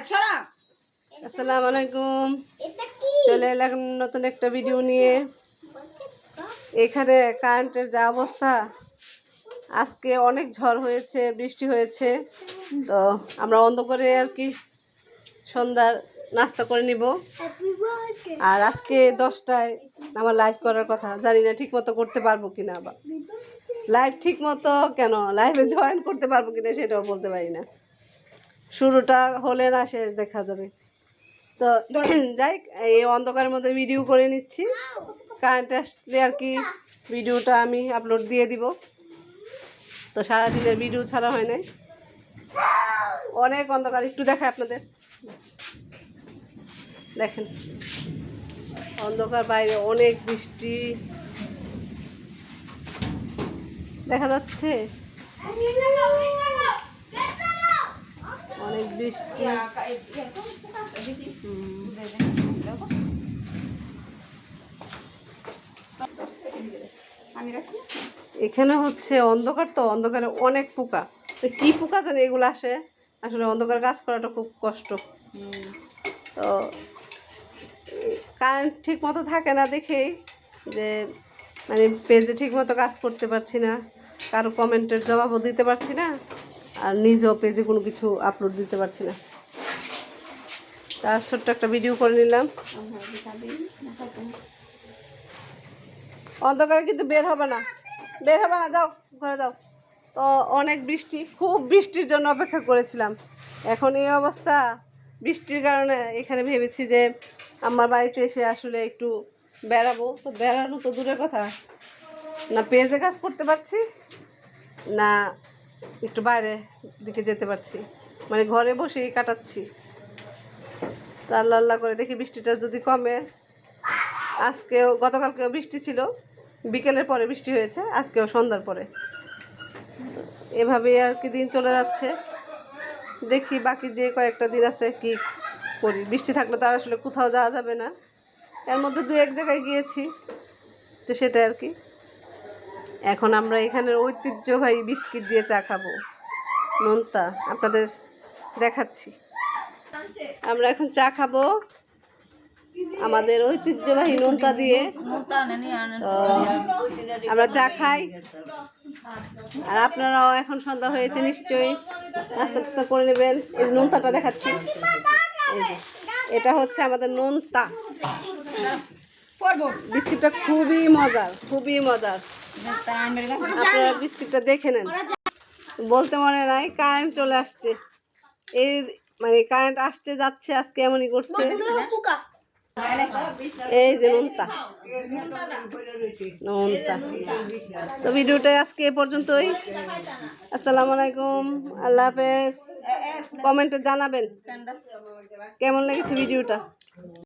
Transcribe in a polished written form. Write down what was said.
আসসালামু আলাইকুম। চলে এলাম নতুন একটা ভিডিও নিয়ে। এখানে কারেন্টের যা অবস্থা, আজকে অনেক ঝড় হয়েছে, বৃষ্টি হয়েছে। তো আমরা অন্ধকারে আর কি সন্ধ্যার নাস্তা করে নিব। আর আজকে 10টায় আমার লাইভ করার কথা, জানি না ঠিক মতো করতে পারবো কিনা। আবার লাইভ ঠিক মতো কেন লাইভে জয়েন করতে পারবো কিনা সেটাও বলতে পারি না। শুরুটা হলে না শেষ দেখা যাবে। তো যাই, এই অন্ধকারের মধ্যে ভিডিও করে নিচ্ছি। কারেন্ট আসলে আর কি ভিডিওটা আমি আপলোড দিয়ে দিব। তো সারাদিনের ভিডিও ছাড়া হয় নাই, অনেক অন্ধকার। একটু দেখায় আপনাদের, দেখেন অন্ধকার, বাইরে অনেক বৃষ্টি দেখা যাচ্ছে, অনেক বৃষ্টি। এখানে হচ্ছে অন্ধকার, তো অন্ধকারে অনেক পোকা। তো কি পোকা জানি এগুলো আসে, আসলে অন্ধকার কাজ করাটা খুব কষ্ট। তো কারেন্ট ঠিক মতো থাকে না দেখেই যে মানে পেজে ঠিক মতো কাজ করতে পারছি না, কারো কমেন্টের জবাবও দিতে পারছি না, আর নিজেও পেজে কোনো কিছু আপলোড দিতে পারছি না। তার ছোট্ট একটা ভিডিও করে নিলাম। অন্ধকারে কিন্তু বের হবে না, বের হবে না, যাও ঘরে যাও। তো অনেক বৃষ্টি, খুব বৃষ্টির জন্য অপেক্ষা করেছিলাম। এখন এই অবস্থা, বৃষ্টির কারণে এখানে ভেবেছি যে আমার বাড়িতে এসে আসলে একটু বেড়াবো। তো বেড়ানো তো দূরের কথা, না পেজে কাজ করতে পারছি, না একটু বাইরে দিকে যেতে পারছি, মানে ঘরে বসেই কাটাচ্ছি। তা আল্লাহ আল্লাহ করে দেখি বৃষ্টিটা যদি কমে। আজকেও, গতকালকেও বৃষ্টি ছিল, বিকেলের পরে বৃষ্টি হয়েছে, আজকেও সন্ধ্যার পরে। এভাবেই আর কি দিন চলে যাচ্ছে। দেখি বাকি যে কয়েকটা দিন আছে কি করি। বৃষ্টি থাকলে তো আর আসলে কোথাও যাওয়া যাবে না। এর মধ্যে 2-1 জায়গায় গিয়েছি, তো সেটা আর কি। এখন আমরা এখানের ঐতিহ্যবাহী বিস্কিট দিয়ে চা খাবো, নোনতা, আপনাদের দেখাচ্ছি। আমরা এখন চা খাবো আমাদের ঐতিহ্যবাহী নোনতা দিয়ে। আমরা চা খাই, আর আপনারাও এখন সন্ধ্যা হয়েছে নিশ্চয়ই নাস্তা টাস্তা করে নেবেন। এই নোনতাটা দেখাচ্ছি, এই যে এটা হচ্ছে আমাদের নোনতা বিস্কিটটা। খুবই মজার, খুবই মজার। আপনারা বিস্কিটটা দেখে নেন। বলতে মনে নাই, কারেন্ট চলে আসছে। এই মানে কারেন্ট আসছে যাচ্ছে, আজকে এমনই করছে। এই যে নোনতা, নোনতা। তো ভিডিওটা আজকে এ পর্যন্তই। আসসালামু আলাইকুম, আল্লাহ হাফেজ। কমেন্টে জানাবেন কেমন লেগেছে ভিডিওটা।